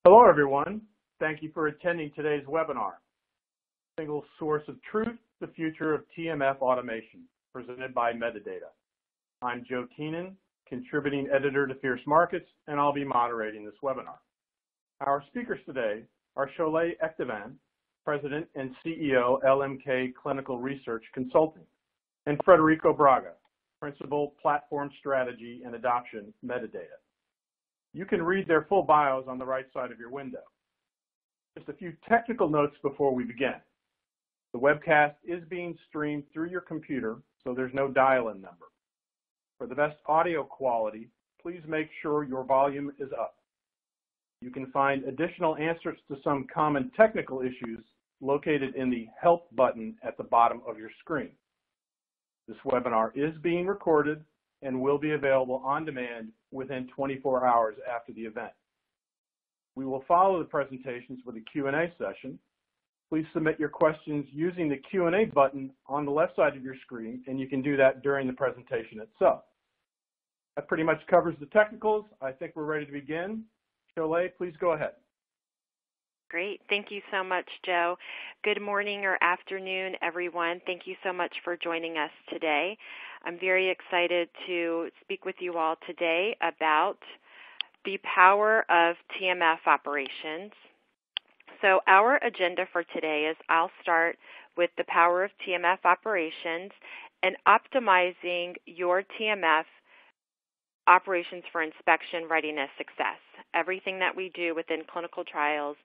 Hello, everyone. Thank you for attending today's webinar, Single Source of Truth, the Future of TMF Automation, presented by Medidata. I'm Joe Keenan, contributing editor to Fierce Markets, and I'll be moderating this webinar. Our speakers today are Sholeh Ehdaivand, President and CEO, LMK Clinical Research Consulting, and Frederico Braga, Principal Platform Strategy and Adoption, Medidata. You can read their full bios on the right side of your window. Just a few technical notes before we begin. The webcast is being streamed through your computer, so there's no dial-in number. For the best audio quality, please make sure your volume is up. You can find additional answers to some common technical issues located in the Help button at the bottom of your screen. This webinar is being recorded and will be available on demand within 24 hours after the event. We will follow the presentations with a Q&A session. Please submit your questions using the Q&A button on the left side of your screen, and you can do that during the presentation itself. That pretty much covers the technicals. I think we're ready to begin. Sholeh, please go ahead. Great. Thank you so much, Joe. Good morning or afternoon, everyone. Thank you so much for joining us today. I'm very excited to speak with you all today about the power of TMF operations. So our agenda for today is I'll start with the power of TMF operations and optimizing your TMF operations for inspection readiness success. Everything that we do within clinical trials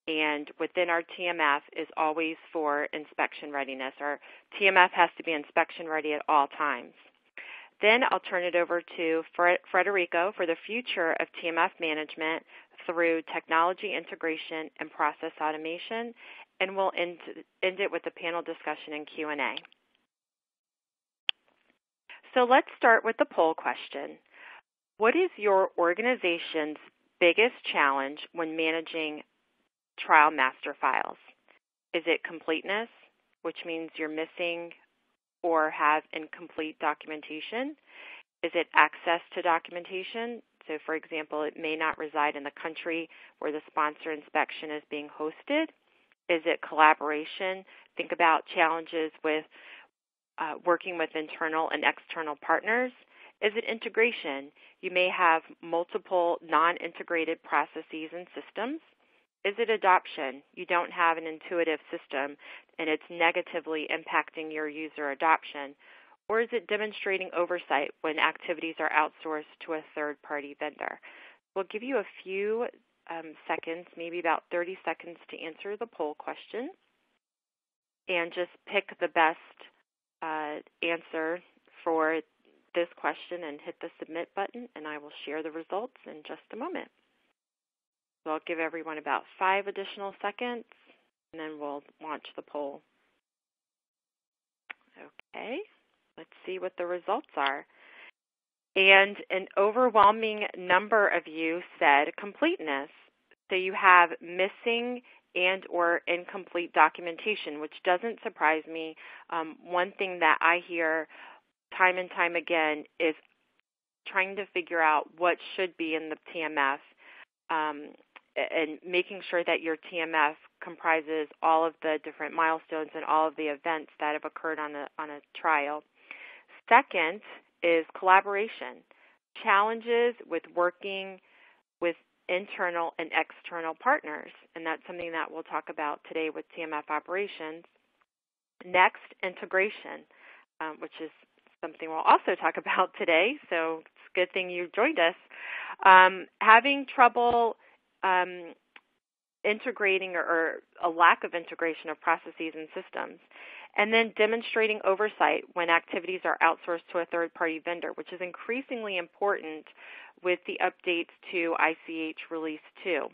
and within our TMF is always for inspection readiness. Our TMF has to be inspection ready at all times. Then I'll turn it over to Frederico for the future of TMF management through technology integration and process automation, and we'll end it with a panel discussion and Q&A. So let's start with the poll question. What is your organization's biggest challenge when managing trial master files? Is it completeness, which means you're missing or have incomplete documentation? Is it access to documentation? So, for example, it may not reside in the country where the sponsor inspection is being hosted. Is it collaboration? Think about challenges with working with internal and external partners. Is it integration? You may have multiple non-integrated processes and systems. Is it adoption? You don't have an intuitive system and it's negatively impacting your user adoption. Or is it demonstrating oversight when activities are outsourced to a third-party vendor? We'll give you a few seconds, maybe about 30 seconds to answer the poll question and just pick the best answer for this question and hit the submit button, and I will share the results in just a moment. So I'll give everyone about 5 additional seconds, and then we'll launch the poll. Okay, let's see what the results are. And an overwhelming number of you said completeness. So you have missing and or incomplete documentation, which doesn't surprise me. One thing that I hear time and time again is trying to figure out what should be in the TMF and making sure that your TMF comprises all of the different milestones and all of the events that have occurred on a trial. Second is collaboration. Challenges with working with internal and external partners, and that's something that we'll talk about today with TMF operations. Next, integration, which is something we'll also talk about today, so it's a good thing you joined us. Having trouble integrating or a lack of integration of processes and systems. And then demonstrating oversight when activities are outsourced to a third-party vendor, which is increasingly important with the updates to ICH Release 2.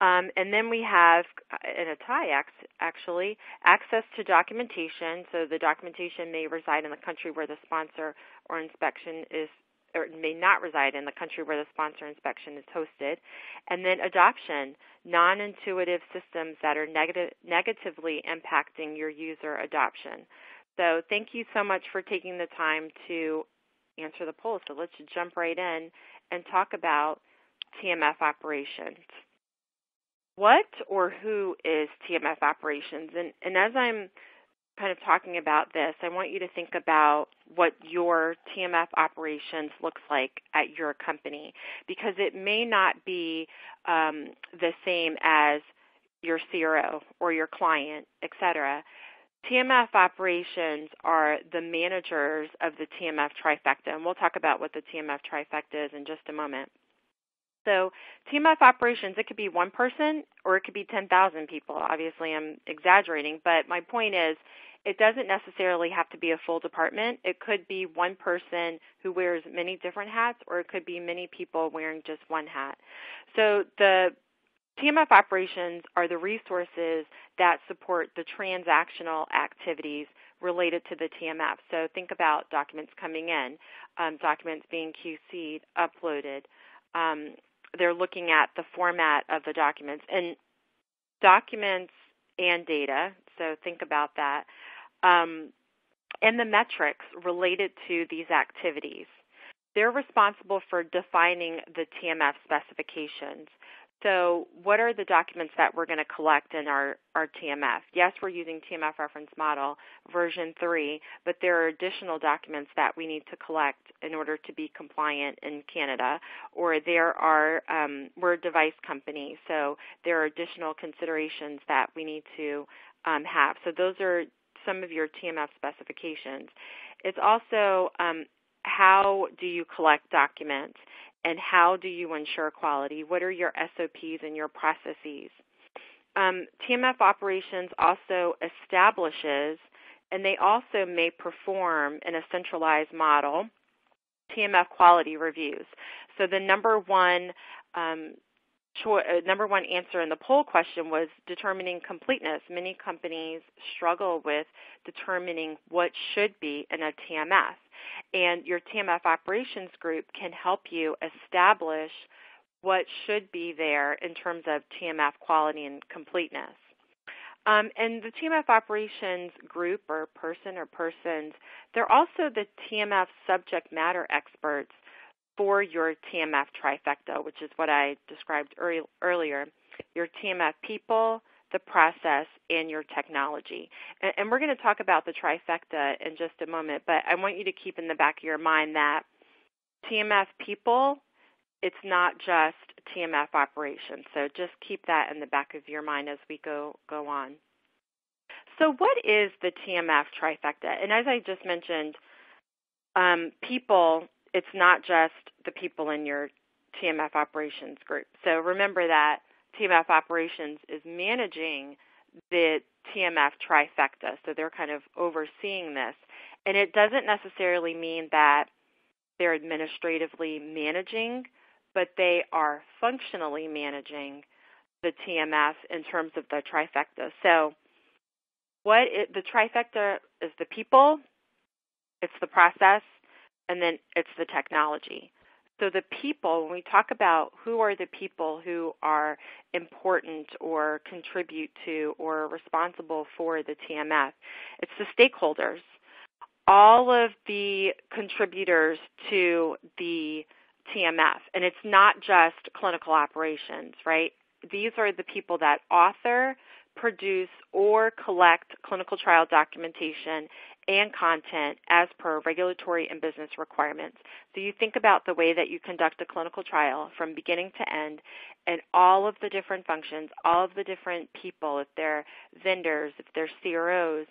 And then we have, in a tie actually, access to documentation. So the documentation may reside in the country where the sponsor or inspection is, or may not reside in the country where the sponsor inspection is hosted. And then adoption, non-intuitive systems that are negatively impacting your user adoption. So thank you so much for taking the time to answer the poll. So let's jump right in and talk about TMF operations. what or who is TMF Operations? And as I'm kind of talking about this, I want you to think about what your TMF Operations looks like at your company, because it may not be the same as your CRO or your client, etc. TMF Operations are the managers of the TMF Trifecta, and we'll talk about what the TMF Trifecta is in just a moment. So TMF Operations, it could be one person or it could be 10,000 people. Obviously, I'm exaggerating, but my point is it doesn't necessarily have to be a full department. It could be one person who wears many different hats, or it could be many people wearing just one hat. So the TMF Operations are the resources that support the transactional activities related to the TMF. So think about documents coming in, documents being QC'd, uploaded. They're looking at the format of the documents and documents and data. So think about that. And the metrics related to these activities. They're responsible for defining the TMF specifications. So what are the documents that we're going to collect in our TMF? Yes, we're using TMF Reference Model version 3, but there are additional documents that we need to collect in order to be compliant in Canada, or we're a device company, so there are additional considerations that we need to have. So those are some of your TMF specifications. It's also how do you collect documents? And how do you ensure quality? What are your SOPs and your processes? TMF Operations also establishes, and they also may perform in a centralized model, TMF quality reviews. So the number one answer in the poll question was determining completeness. Many companies struggle with determining what should be in a TMF. And your TMF Operations group can help you establish what should be there in terms of TMF quality and completeness. And the TMF Operations group or person or persons, they're also the TMF subject matter experts for your TMF Trifecta, which is what I described earlier, your TMF people, the process, and your technology. And we're going to talk about the Trifecta in just a moment, but I want you to keep in the back of your mind that TMF people, it's not just TMF Operations. So just keep that in the back of your mind as we go on. So what is the TMF Trifecta? And as I just mentioned, people, it's not just the people in your TMF Operations group. So remember that TMF Operations is managing the TMF Trifecta, so they're kind of overseeing this. And it doesn't necessarily mean that they're administratively managing, but they are functionally managing the TMF in terms of the Trifecta. So the Trifecta is the people, it's the process, and then it's the technology. So the people, when we talk about who are the people who are important or contribute to or responsible for the TMF, it's the stakeholders. All of the contributors to the TMF, and it's not just clinical operations, right? These are the people that author, produce, or collect clinical trial documentation and content as per regulatory and business requirements. So you think about the way that you conduct a clinical trial from beginning to end, and all of the different functions, all of the different people, if they're vendors, if they're CROs,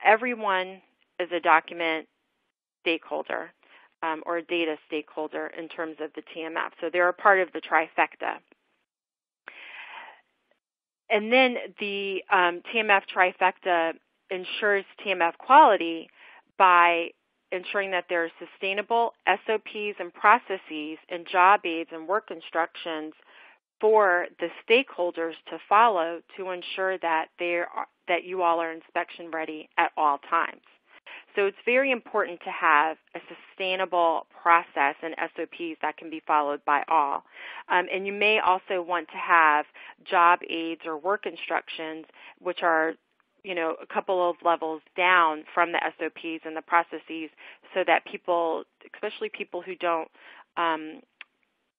everyone is a document stakeholder or a data stakeholder in terms of the TMF. So they're a part of the Trifecta. And then the TMF Trifecta ensures TMF quality by ensuring that there are sustainable SOPs and processes and job aids and work instructions for the stakeholders to follow to ensure that that you all are inspection ready at all times. So it's very important to have a sustainable process and SOPs that can be followed by all. And you may also want to have job aids or work instructions, which are a couple of levels down from the SOPs and the processes, so that people, especially people who don't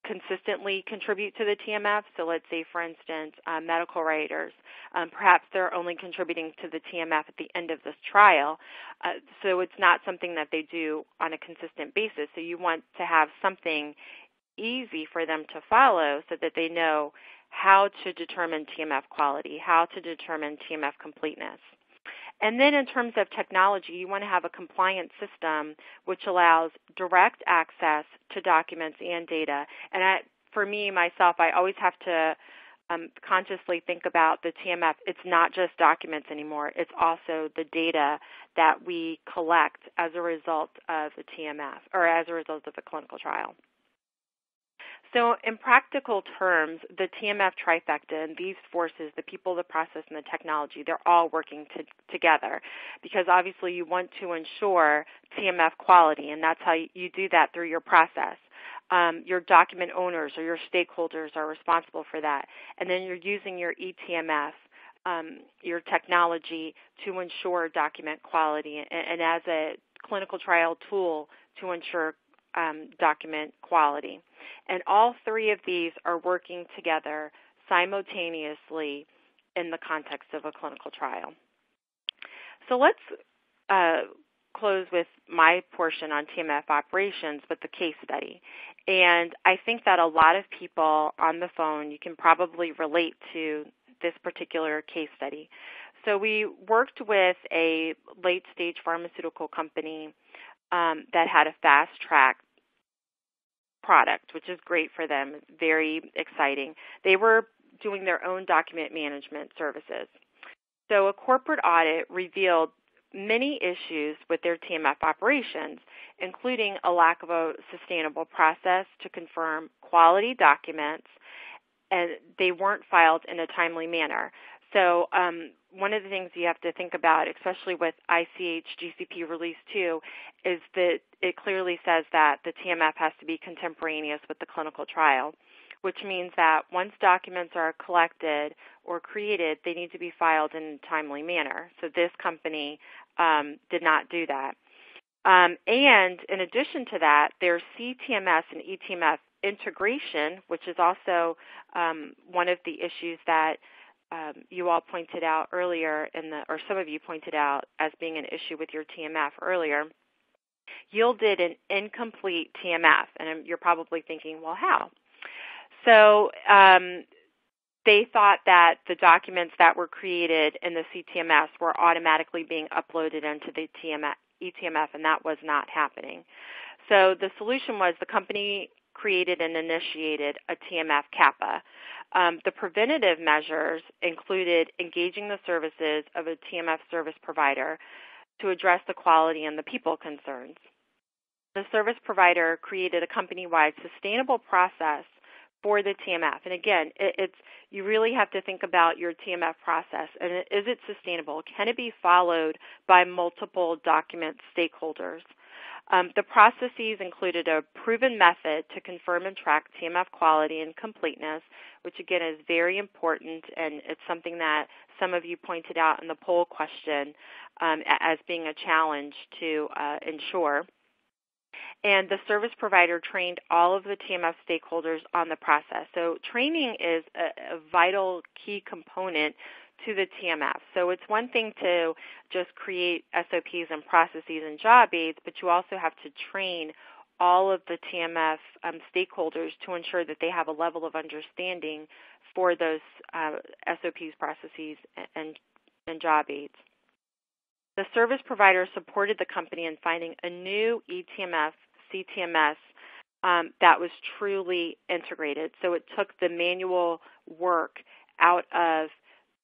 consistently contribute to the TMF. So let's say, for instance, medical writers, perhaps they're only contributing to the TMF at the end of this trial. So it's not something that they do on a consistent basis. So you want to have something easy for them to follow so that they know how to determine TMF quality, how to determine TMF completeness. And then in terms of technology, you want to have a compliance system which allows direct access to documents and data. And for me, myself, I always have to consciously think about the TMF. It's not just documents anymore. It's also the data that we collect as a result of the TMF or as a result of the clinical trial. So in practical terms, the TMF Trifecta and these forces, the people, the process, and the technology, they're all working together because obviously you want to ensure TMF quality, and that's how you do that through your process. Your document owners or your stakeholders are responsible for that. And then you're using your eTMF, your technology, to ensure document quality and as a clinical trial tool to ensure document quality. And all three of these are working together simultaneously in the context of a clinical trial. So let's close with my portion on TMF operations with the case study. And I think that a lot of people on the phone, you can probably relate to this particular case study. So we worked with a late-stage pharmaceutical company that had a fast-track product, which is great for them, very exciting. They were doing their own document management services. So a corporate audit revealed many issues with their TMF operations, including a lack of a sustainable process to confirm quality documents, and they weren't filed in a timely manner. So one of the things you have to think about, especially with ICH GCP Release 2, is that it clearly says that the TMF has to be contemporaneous with the clinical trial, which means that once documents are collected or created, they need to be filed in a timely manner. So this company did not do that. And in addition to that, their CTMS and eTMF integration, which is also one of the issues that you all pointed out earlier, or some of you pointed out as being an issue with your TMF earlier, yielded an incomplete TMF. And you're probably thinking, well, how? So they thought that the documents that were created in the CTMS were automatically being uploaded into the eTMF, and that was not happening. So the solution was the company created and initiated a TMF CAPA. The preventative measures included engaging the services of a TMF service provider to address the quality and the people concerns. The service provider created a company-wide sustainable process for the TMF. And again, you really have to think about your TMF process. And is it sustainable? Can it be followed by multiple document stakeholders? The processes included a proven method to confirm and track TMF quality and completeness, which again is very important, and it's something that some of you pointed out in the poll question as being a challenge to ensure. And the service provider trained all of the TMF stakeholders on the process. So training is a vital key component to the TMF. So it's one thing to just create SOPs and processes and job aids, but you also have to train all of the TMF stakeholders to ensure that they have a level of understanding for those SOPs, processes, and job aids. The service provider supported the company in finding a new eTMF, CTMS that was truly integrated. So it took the manual work out of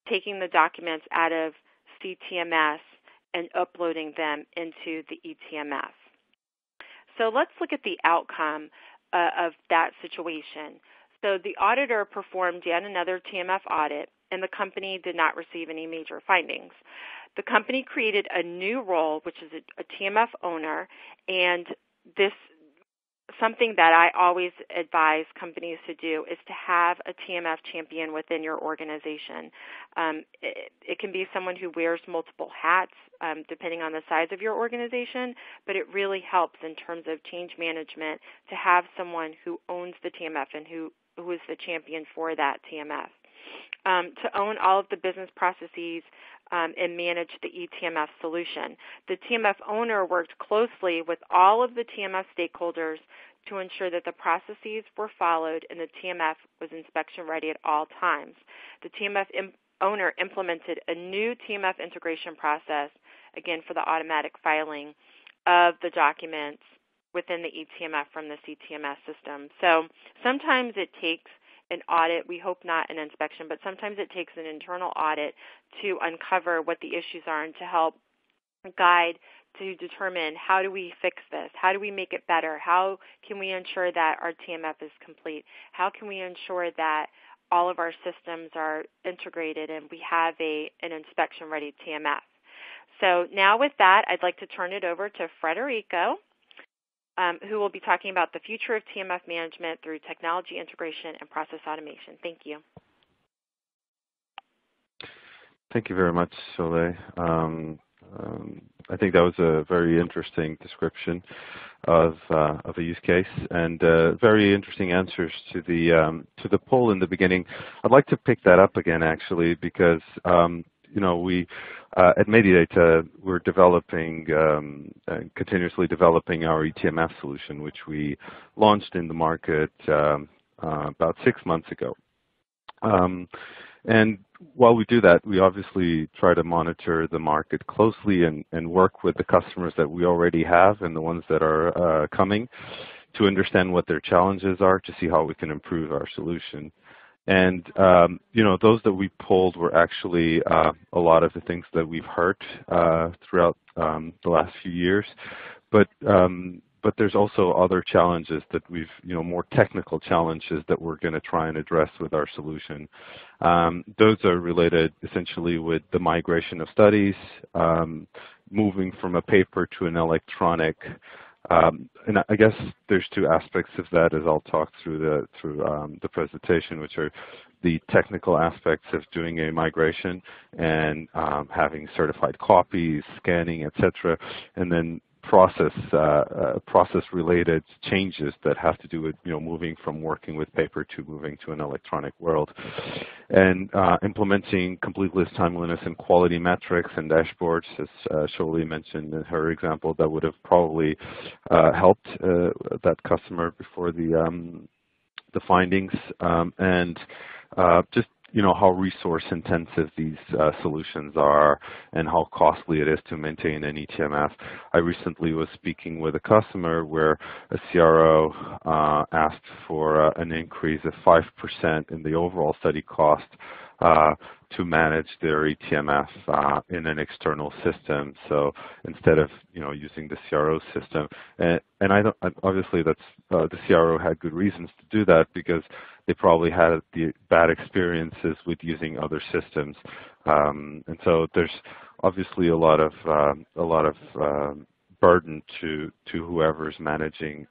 taking the documents out of CTMS and uploading them into the eTMF. So let's look at the outcome of that situation. So the auditor performed yet another TMF audit, and the company did not receive any major findings. The company created a new role, which is a TMF owner, and this something that I always advise companies to do is to have a TMF champion within your organization. It can be someone who wears multiple hats, depending on the size of your organization, but it really helps in terms of change management to have someone who owns the TMF and who is the champion for that TMF. To own all of the business processes and manage the eTMF solution. The TMF owner worked closely with all of the TMF stakeholders to ensure that the processes were followed and the TMF was inspection ready at all times. The TMF owner implemented a new TMF integration process, again for the automatic filing of the documents within the eTMF from the CTMS system. So sometimes it takes an audit, we hope not an inspection, but sometimes it takes an internal audit to uncover what the issues are and to help guide to determine how do we fix this, how do we make it better, how can we ensure that our TMF is complete, how can we ensure that all of our systems are integrated and we have an inspection-ready TMF. So now with that, I'd like to turn it over to Frederico, who will be talking about the future of TMF management through technology integration and process automation. Thank you. Thank you very much, Sholeh. I think that was a very interesting description of a use case and very interesting answers to the poll in the beginning. I'd like to pick that up again, actually, because we at Medidata, we're developing, continuously developing our eTMF solution, which we launched in the market about 6 months ago. And while we do that, we obviously try to monitor the market closely and work with the customers that we already have and the ones that are coming to understand what their challenges are, to see how we can improve our solution. And, those that we polled were actually a lot of the things that we've heard throughout the last few years. But there's also other challenges that we've, more technical challenges that we're going to try and address with our solution. Those are related essentially with the migration of studies, moving from a paper to an electronic. And I guess there's two aspects of that, as I'll talk through the presentation, which are the technical aspects of doing a migration and having certified copies, scanning, etc., and then process-related changes that have to do with moving from working with paper to moving to an electronic world, and implementing completeness, timeliness, and quality metrics and dashboards, as Sholeh mentioned in her example, that would have probably helped that customer before the findings, and just how resource intensive these solutions are and how costly it is to maintain an eTMF. I recently was speaking with a customer where a CRO asked for an increase of 5% in the overall study cost to manage their eTMF in an external system. So instead of using the CRO system, and obviously that's the CRO had good reasons to do that because they probably had the bad experiences with using other systems, and so there's obviously a lot of burden to whoever's managing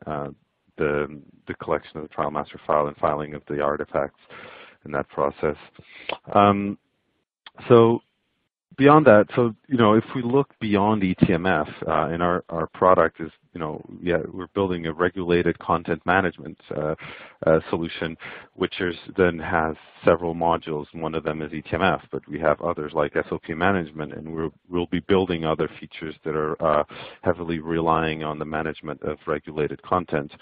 the collection of the trial master file and filing of the artifacts in that process. So beyond that, if we look beyond eTMF, and our product is, we're building a regulated content management solution, which then has several modules. One of them is eTMF, but we have others like SOP management, and we'll be building other features that are heavily relying on the management of regulated content.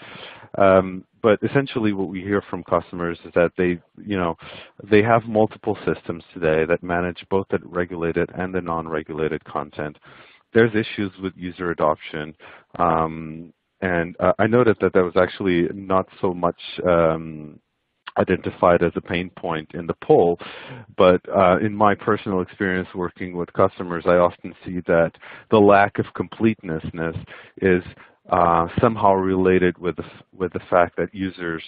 But essentially what we hear from customers is that they have multiple systems today that manage both the regulated and the non-regulated content. There's issues with user adoption, and I noted that was actually not so much identified as a pain point in the poll, but in my personal experience working with customers, I often see that the lack of completeness is somehow related with the fact that users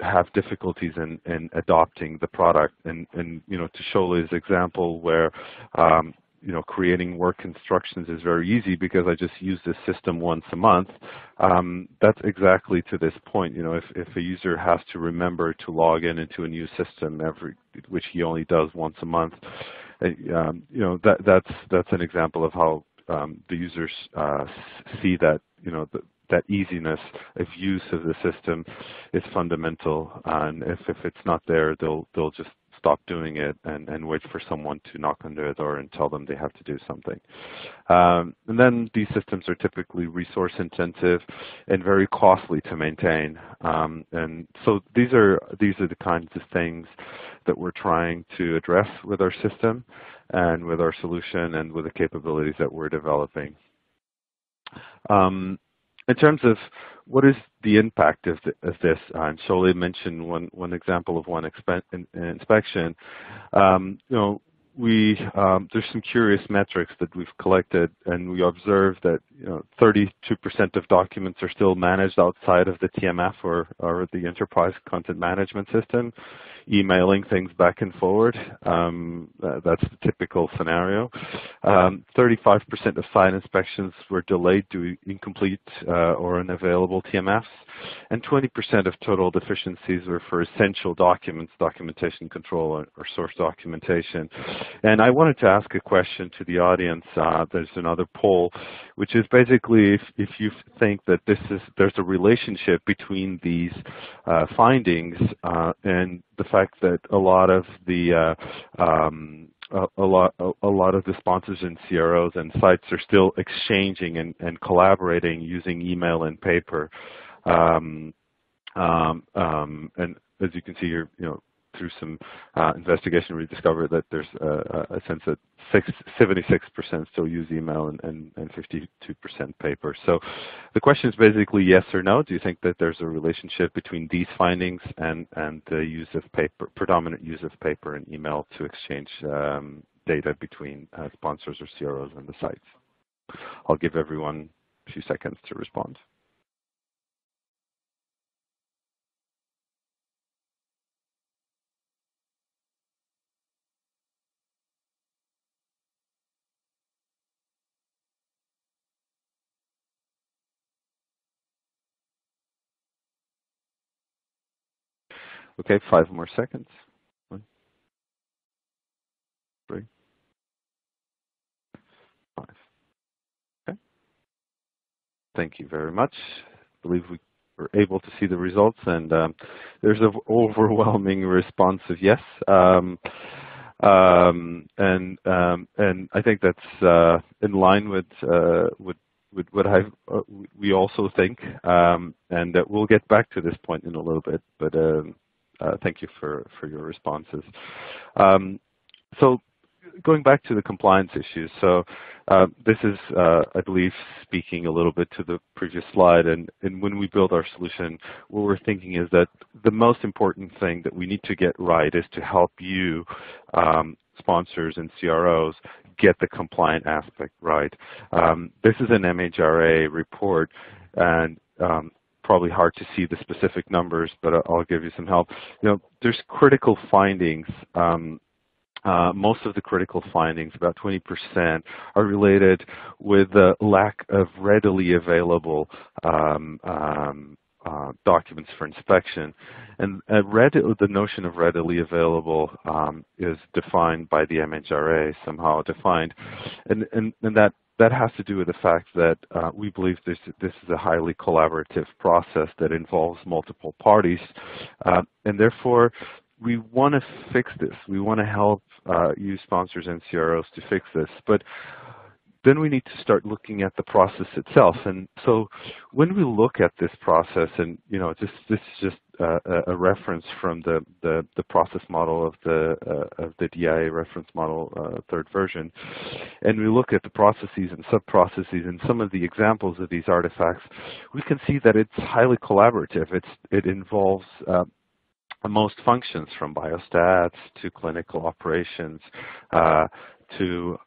have difficulties in adopting the product. And to Sholeh's example, where creating work instructions is very easy because I just use this system once a month. That's exactly to this point. If a user has to remember to log into a new system which he only does once a month, that's an example of how the users see that that easiness of use of the system is fundamental, and if it's not there, they'll just stop doing it and wait for someone to knock on their door and tell them they have to do something. And then these systems are typically resource intensive and very costly to maintain. And so these are the kinds of things that we're trying to address with our system and with our solution and with the capabilities that we're developing. In terms of what is the impact of this, and Sholeh mentioned one example of one inspection. There's some curious metrics that we've collected, and we observed that 32% of documents are still managed outside of the TMF or the enterprise content management system, emailing things back and forward. That's the typical scenario. 35% of site inspections were delayed due to incomplete or unavailable TMFs, and 20% of total deficiencies were for essential documents, documentation control, or source documentation. And I wanted to ask a question to the audience. There's another poll, which is basically if you think that there's a relationship between these findings and the fact that a lot of the sponsors and CROs and sites are still exchanging and collaborating using email and paper. And as you can see here, through some investigation, we discovered that there's a sense that 76% still use email and 52% paper. So the question is basically yes or no. Do you think that there's a relationship between these findings and the use of paper, predominant use of paper and email to exchange data between sponsors or CROs and the sites? I'll give everyone a few seconds to respond. Okay, 5 more seconds. 1, 3, 5. Okay. Thank you very much. I believe we were able to see the results, and there's an overwhelming response of yes. And I think that's in line with what we also think, and we'll get back to this point in a little bit, but thank you for your responses. So going back to the compliance issues, so this is, I believe, speaking a little bit to the previous slide, and when we build our solution, what we're thinking is that the most important thing that we need to get right is to help you, sponsors and CROs, get the compliant aspect right. This is an MHRA report, and probably hard to see the specific numbers, but I'll give you some help. There's critical findings. Most of the critical findings, about 20%, are related with the lack of readily available documents for inspection. And the notion of readily available is defined by the MHRA, somehow defined. And that has to do with the fact that we believe this is a highly collaborative process that involves multiple parties, and therefore we want to fix this. We want to help you sponsors and CROs to fix this, but then we need to start looking at the process itself. And so when we look at this process, and this is just a reference from the process model of the DIA reference model, third version, and we look at the processes and sub-processes and some of the examples of these artifacts, we can see that it's highly collaborative. It involves most functions, from biostats to clinical operations to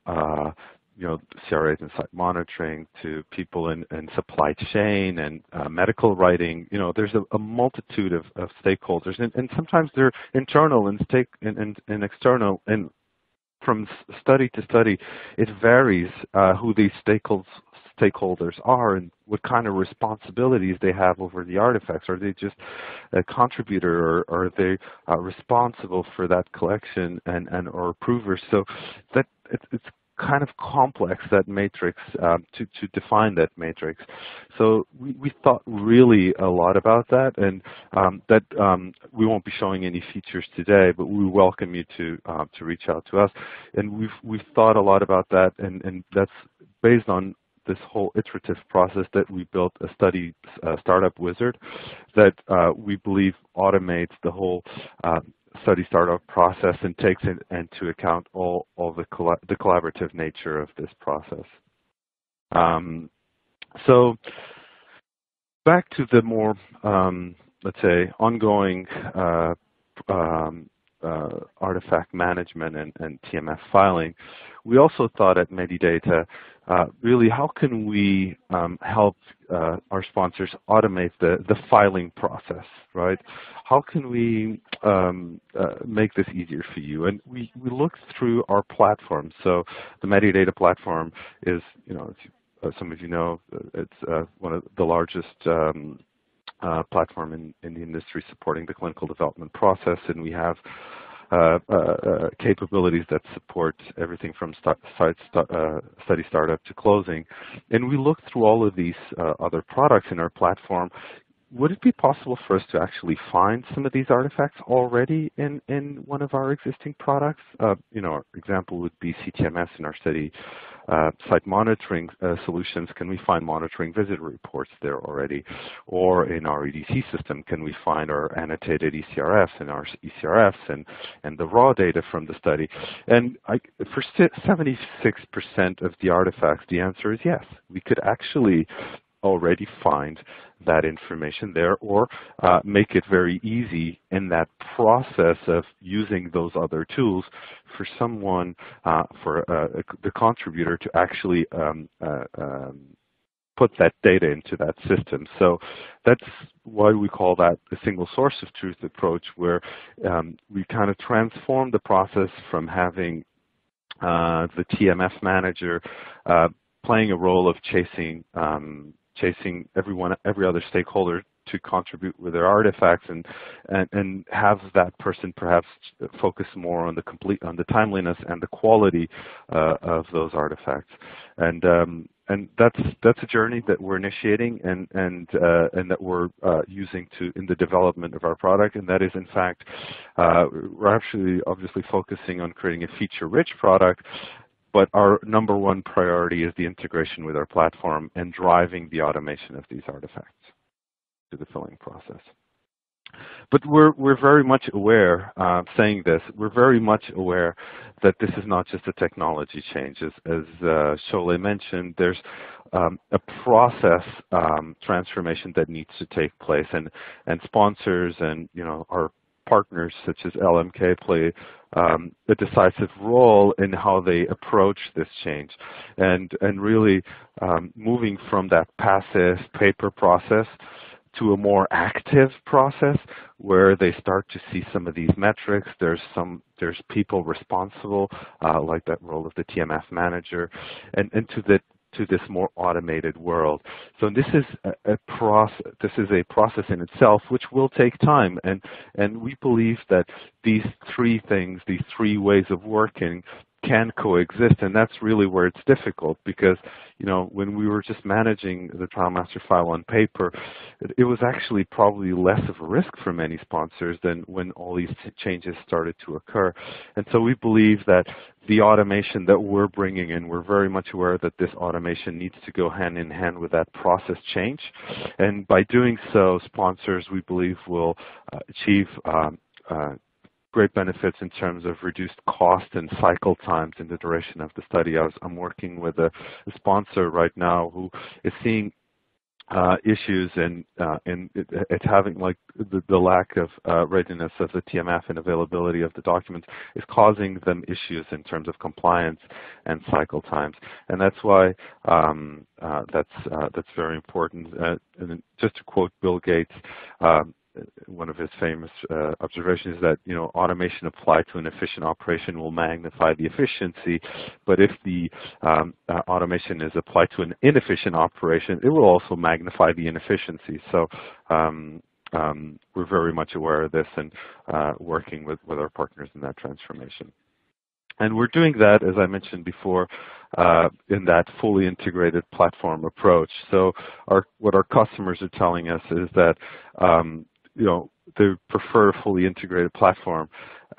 CRAs and site monitoring, to people in supply chain and medical writing. There's a multitude of stakeholders, and sometimes they're internal and external. And from study to study, it varies who these stakeholders are and what kind of responsibilities they have over the artifacts. Are they just a contributor, or are they responsible for that collection and or approvers? So that it's kind of complex, that matrix, to define that matrix. So we thought really a lot about that, and we won't be showing any features today, but we welcome you to reach out to us. And we've thought a lot about that, and that's based on this whole iterative process that we built a study startup wizard that we believe automates the whole study startup process and takes into account all the collaborative nature of this process. So back to the more, let's say, ongoing artifact management and TMF filing, we also thought at Medidata, really, how can we help our sponsors automate the filing process, right? How can we make this easier for you? And we looked through our platform. So the Medidata platform is, some of you know, it's one of the largest platform in the industry supporting the clinical development process, and we have capabilities that support everything from study startup to closing. And we looked through all of these other products in our platform. Would it be possible for us to actually find some of these artifacts already in one of our existing products? Our example would be CTMS in our study site monitoring solutions. Can we find monitoring visit reports there already? Or in our EDC system, can we find our annotated ECRFs and our ECRFs and the raw data from the study? And for 76% of the artifacts, the answer is yes. We could actually already find that information there, or make it very easy in that process of using those other tools for someone, for the contributor to actually put that data into that system. So that's why we call that a single source of truth approach, where we kind of transform the process from having the TMF manager playing a role of chasing every other stakeholder to contribute with their artifacts, and have that person perhaps focus more on the timeliness and the quality of those artifacts. And that's a journey that we're initiating and that we're using in the development of our product. And that is, in fact, we're actually obviously focusing on creating a feature-rich product. But our number one priority is the integration with our platform and driving the automation of these artifacts to the filling process. But we're very much aware, saying this, we're very much aware that this is not just a technology change. As Sholeh mentioned, there's a process transformation that needs to take place, and sponsors and our partners such as LMK play a decisive role in how they approach this change, and really moving from that passive paper process to a more active process where they start to see some of these metrics. There's people responsible, like that role of the TMF manager, and to this more automated world. So this is a process in itself which will take time, and we believe that these three things, these three ways of working, can coexist, and that's really where it's difficult, because when we were just managing the trial master file on paper, it was actually probably less of a risk for many sponsors than when all these changes started to occur. And so we believe that the automation that we're bringing in, we're very much aware that this automation needs to go hand in hand with that process change, and by doing so, sponsors, we believe, will achieve great benefits in terms of reduced cost and cycle times in the duration of the study. I'm working with a sponsor right now who is seeing issues and it's having, like, the lack of readiness of the TMF and availability of the documents is causing them issues in terms of compliance and cycle times, and that's why that's very important. And just to quote Bill Gates, one of his famous observations is that, automation applied to an efficient operation will magnify the efficiency, but if the automation is applied to an inefficient operation, it will also magnify the inefficiency. So we're very much aware of this and working with our partners in that transformation. And we're doing that, as I mentioned before, in that fully integrated platform approach. So what our customers are telling us is that, they prefer a fully integrated platform.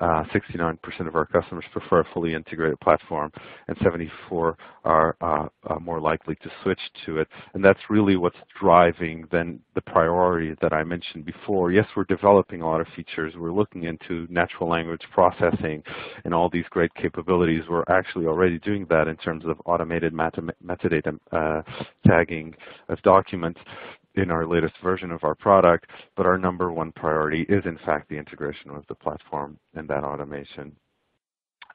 69% of our customers prefer a fully integrated platform, and 74% are more likely to switch to it. And that's really what's driving then the priority that I mentioned before. Yes, we're developing a lot of features. We're looking into natural language processing and all these great capabilities. We're actually already doing that in terms of automated metadata tagging of documents in our latest version of our product, but our number one priority is in fact the integration with the platform and that automation.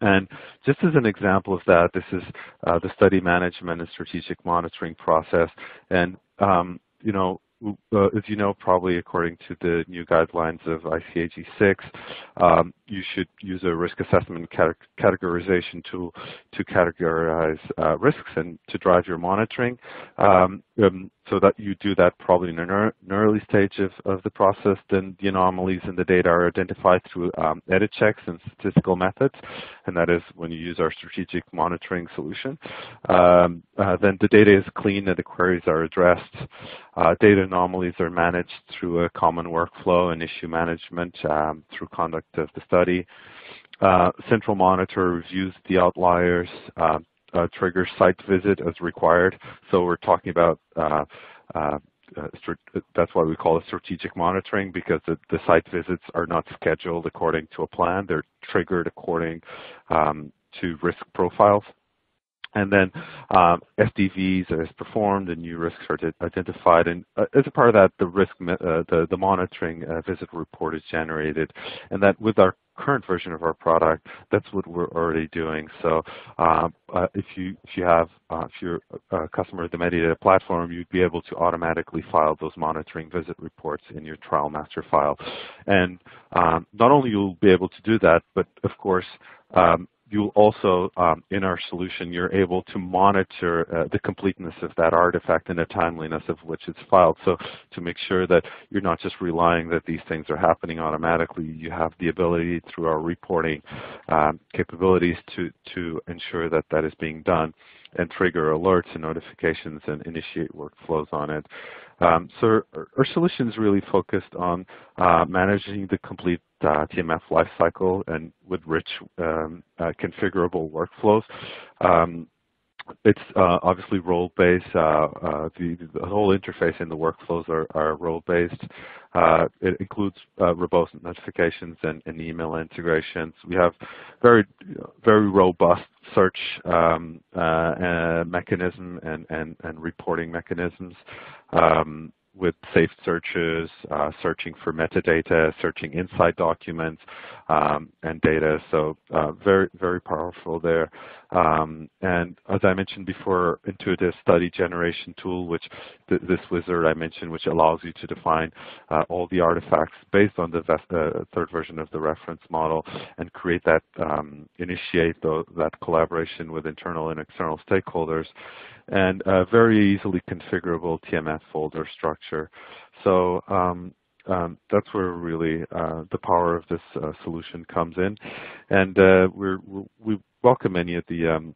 And just as an example of that, this is the study management and strategic monitoring process. And as you know, probably according to the new guidelines of ICAG 6, you should use a risk assessment categorization tool to categorize risks and to drive your monitoring. So that you do that probably in an early stage of the process. Then the anomalies in the data are identified through edit checks and statistical methods, and that is when you use our strategic monitoring solution. Then the data is cleaned and the queries are addressed. Data anomalies are managed through a common workflow and issue management through conduct of the study. Central monitor reviews the outliers, triggers site visit as required. So we're talking about that's why we call it strategic monitoring, because the site visits are not scheduled according to a plan. They're triggered according to risk profiles. And then SDVs is performed and new risks are identified. And as a part of that, the monitoring visit report is generated. And that with our current version of our product, that's what we're already doing. So if you're a customer of the Medidata platform, you'd be able to automatically file those monitoring visit reports in your trial master file. And not only you'll be able to do that, but of course, you'll also, in our solution, you're able to monitor the completeness of that artifact and the timeliness of which it's filed. So to make sure that you're not just relying that these things are happening automatically, you have the ability through our reporting capabilities to ensure that that is being done and trigger alerts and notifications and initiate workflows on it. So our solution is really focused on managing the complete TMF lifecycle and with rich configurable workflows. It's obviously role-based. The whole interface and the workflows are role-based. It includes robust notifications and email integrations. We have very robust search mechanism and reporting mechanisms with safe searches, searching for metadata, searching inside documents and data. So very powerful there. And as I mentioned before, intuitive study generation tool, which this wizard I mentioned, which allows you to define all the artifacts based on the third version of the reference model and create that, initiate that collaboration with internal and external stakeholders, and a very easily configurable TMF folder structure. So that's where really the power of this solution comes in. And we welcome any of the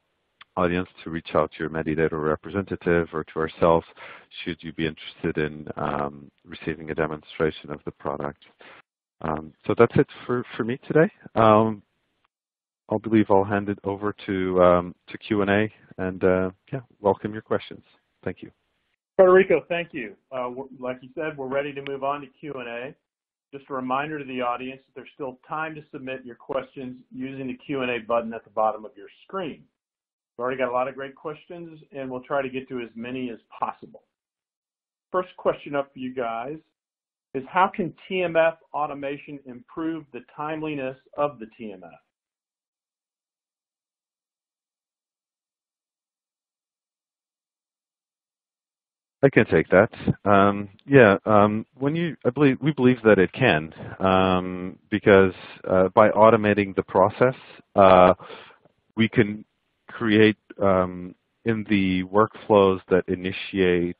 audience to reach out to your Medidata representative or to ourselves should you be interested in receiving a demonstration of the product. So that's it for me today. I believe I'll hand it over to Q&A and welcome your questions. Thank you. Frederico, thank you. Like you said, we're ready to move on to Q&A. Just a reminder to the audience that there's still time to submit your questions using the Q&A button at the bottom of your screen. We've already got a lot of great questions, and we'll try to get to as many as possible. First question up for you guys is, how can TMF automation improve the timeliness of the TMF? I can take that. We believe that it can, because by automating the process, we can create in the workflows that initiate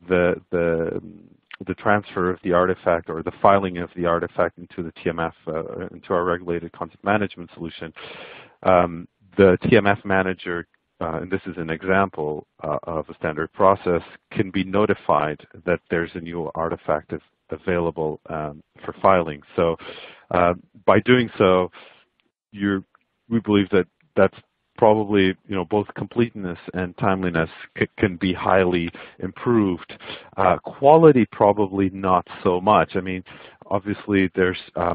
the transfer of the artifact or the filing of the artifact into the TMF, into our regulated content management solution. The TMF manager, and this is an example of a standard process, can be notified that there's a new artifact available for filing. So by doing so, we believe that that's probably, both completeness and timeliness can be highly improved. Quality probably not so much. I mean, obviously there's a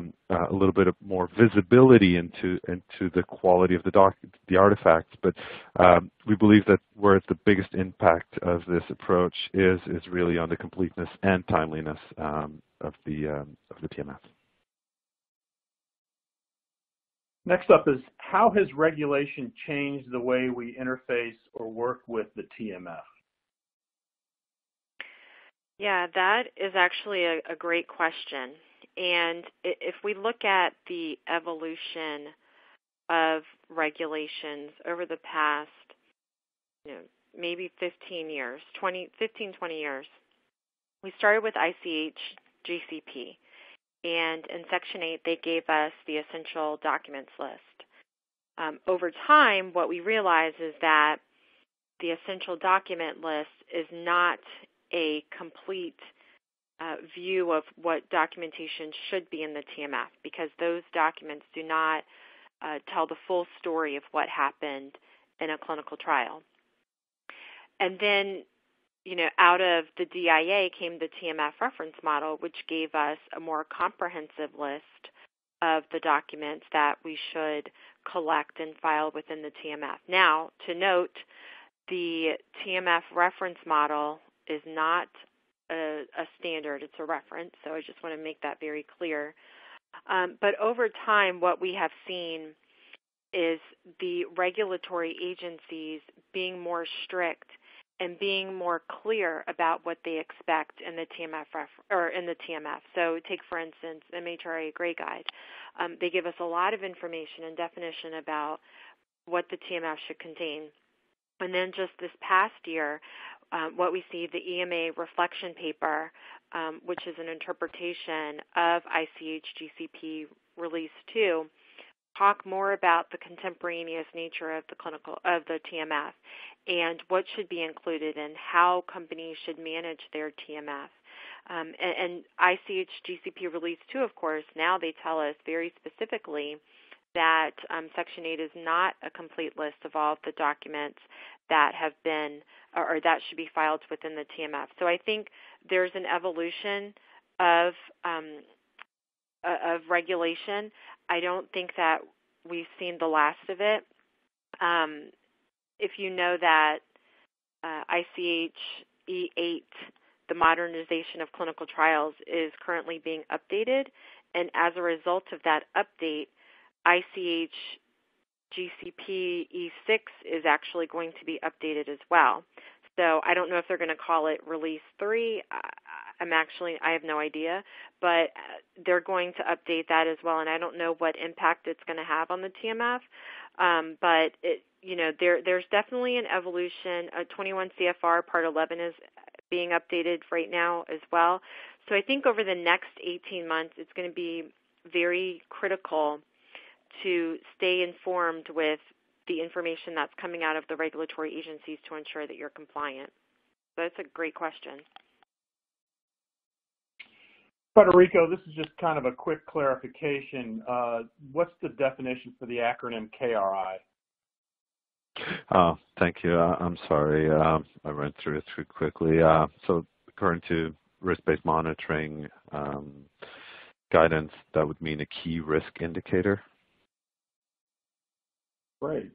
little bit of more visibility into the quality of the artifacts, but we believe that where the biggest impact of this approach is really on the completeness and timeliness of the TMF. Next up is, how has regulation changed the way we interface or work with the TMF? Yeah, that is actually a great question. And if we look at the evolution of regulations over the past, maybe 15 years, 20 years, we started with ICH GCP. And in Section 8, they gave us the essential documents list. Over time, what we realize is that the essential document list is not a complete view of what documentation should be in the TMF, because those documents do not tell the full story of what happened in a clinical trial. And then, out of the DIA came the TMF reference model, which gave us a more comprehensive list of the documents that we should collect and file within the TMF. Now, to note, the TMF reference model is not a standard, it's a reference, so I just want to make that very clear. But over time, what we have seen is the regulatory agencies being more strict and being more clear about what they expect in the TMF. So take, for instance, the MHRA Gray Guide. They give us a lot of information and definition about what the TMF should contain. And then just this past year, what we see, the EMA reflection paper, which is an interpretation of ICH GCP Release 2, talk more about the contemporaneous nature of the TMF and what should be included and how companies should manage their TMF. And ICH GCP Release 2, of course, now they tell us very specifically that Section 8 is not a complete list of all of the documents that have been or that should be filed within the TMF. So I think there's an evolution of regulation. I don't think that we've seen the last of it. If you know that ICH E8, the modernization of clinical trials, is currently being updated, and as a result of that update, ICH GCP E6 is actually going to be updated as well. So I don't know if they're going to call it Release 3. I have no idea, but they're going to update that as well, and I don't know what impact it's going to have on the TMF. But there's definitely an evolution. 21 CFR Part 11 is being updated right now as well. So I think over the next 18 months, it's going to be very critical to stay informed with the information that's coming out of the regulatory agencies to ensure that you're compliant. So that's a great question. Frederico, this is just kind of a quick clarification. What's the definition for the acronym KRI? Thank you. I'm sorry. I ran through it too quickly. So according to risk-based monitoring guidance, that would mean a key risk indicator. Great.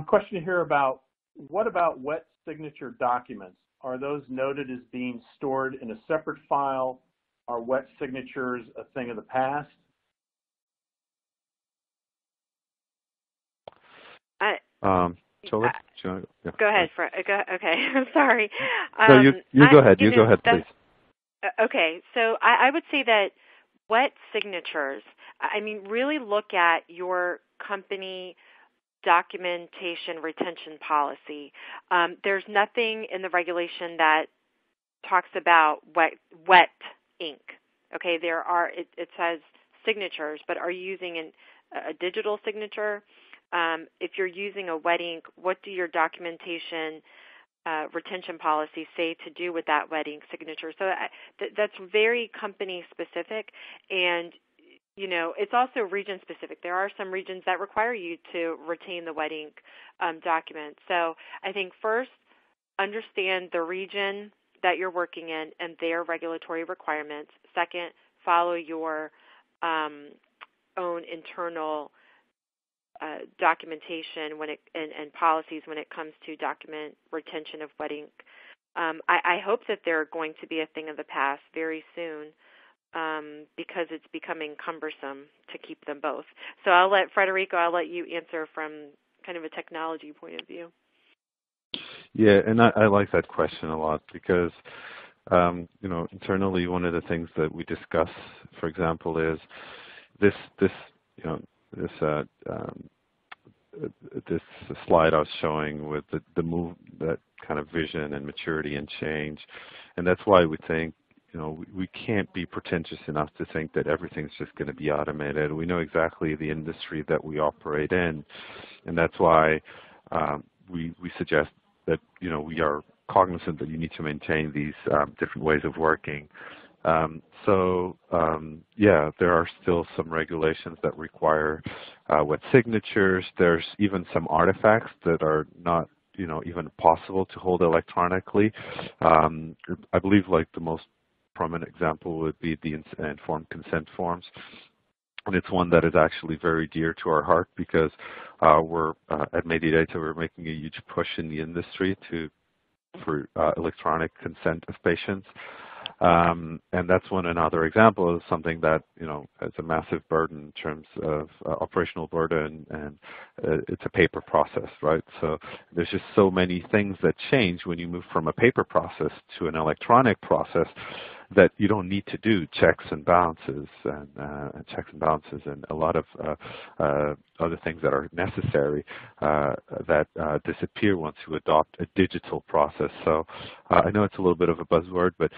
Question here about, what about wet signature documents? Are those noted as being stored in a separate file? Are wet signatures a thing of the past? Sholeh, Yeah, go ahead, Fred. Okay, I'm sorry. No, you go ahead. You go ahead, please. Okay, so I would say that wet signatures, I mean, really look at your company documentation retention policy. There's nothing in the regulation that talks about wet ink. Okay, it says signatures, but are you using a digital signature? If you're using a wet ink, what do your documentation retention policies say to do with that wet ink signature? So that's very company specific, and it's also region specific. There are some regions that require you to retain the wet ink document. So I think first, understand the region that you're working in and their regulatory requirements. Second, follow your own internal documentation and policies when it comes to document retention of wet ink. I hope that they're going to be a thing of the past very soon, because it's becoming cumbersome to keep them both. So Frederico, I'll let you answer from kind of a technology point of view. Yeah, and I like that question a lot because, internally one of the things that we discuss, for example, is this slide I was showing with the move, that kind of vision and maturity and change, and that's why we think we can't be pretentious enough to think that everything's just going to be automated. We know exactly the industry that we operate in, and that's why we suggest that we are cognizant that you need to maintain these different ways of working. Yeah, there are still some regulations that require wet signatures. There's even some artifacts that are not even possible to hold electronically. I believe like the most prominent example would be the informed consent forms. And it's one that is actually very dear to our heart because we're at Medidata, we're making a huge push in the industry for electronic consent of patients. And that's another example of something that, has a massive burden in terms of operational burden, and it's a paper process, right? So there's just so many things that change when you move from a paper process to an electronic process that you don't need to do checks and balances and a lot of other things that are necessary that disappear once you adopt a digital process. So I know it's a little bit of a buzzword, but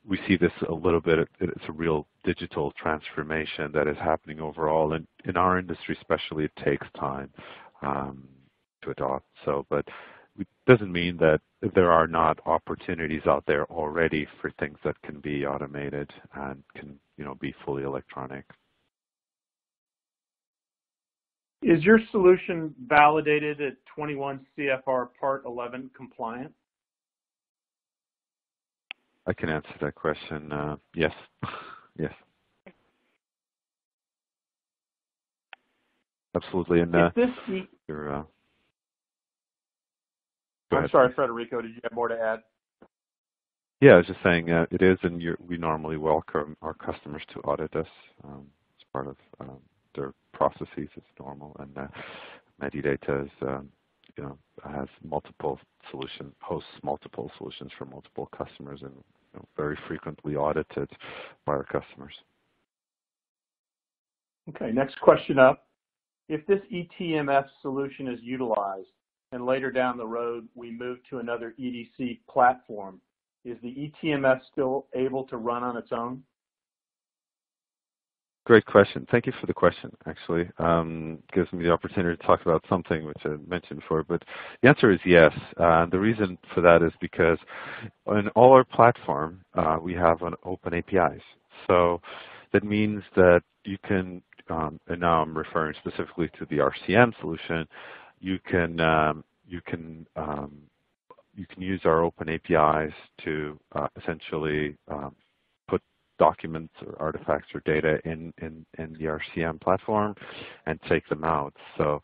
we see this a little bit. It's a real digital transformation that is happening overall, and in our industry especially, it takes time to adopt. So, but it doesn't mean that there are not opportunities out there already for things that can be automated and can, be fully electronic. Is your solution validated at 21 CFR Part 11 compliant? I can answer that question. Yes. Yes. Absolutely. And I'm sorry, Frederico, did you have more to add? Yeah, I was just saying it is, and we normally welcome our customers to audit us. It's part of their processes. It's normal, and Medidata is, has multiple solutions, hosts multiple solutions for multiple customers, and very frequently audited by our customers. Okay, next question up. If this eTMF solution is utilized, and later down the road we move to another EDC platform, is the eTMF still able to run on its own? Great question. Thank you for the question, actually. Gives me the opportunity to talk about something which I mentioned before, but the answer is yes. The reason for that is because in all our platform, we have an open APIs. So that means that you can, and now I'm referring specifically to the RCM solution, you can use our open APIs to essentially put documents or artifacts or data in the RCM platform and take them out. So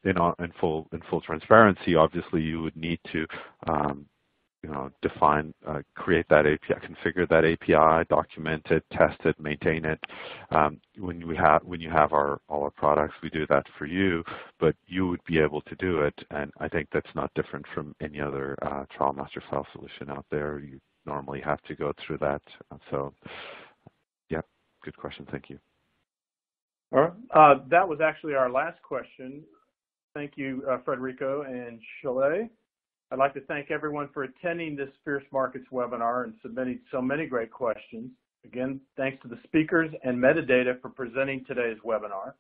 in full transparency, obviously you would need to define, create that API, configure that API, document it, test it, maintain it. When you have all our products, we do that for you, but you would be able to do it. And I think that's not different from any other trial master file solution out there. You normally have to go through that. So, yeah, good question. Thank you. All right. That was actually our last question. Thank you, Frederico and Sholeh. I'd like to thank everyone for attending this Fierce Markets webinar and submitting so many great questions. Again, thanks to the speakers and Medidata for presenting today's webinar.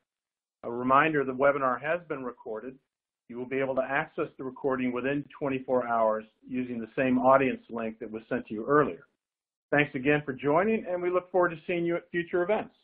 A reminder, the webinar has been recorded. You will be able to access the recording within 24 hours using the same audience link that was sent to you earlier. Thanks again for joining, and we look forward to seeing you at future events.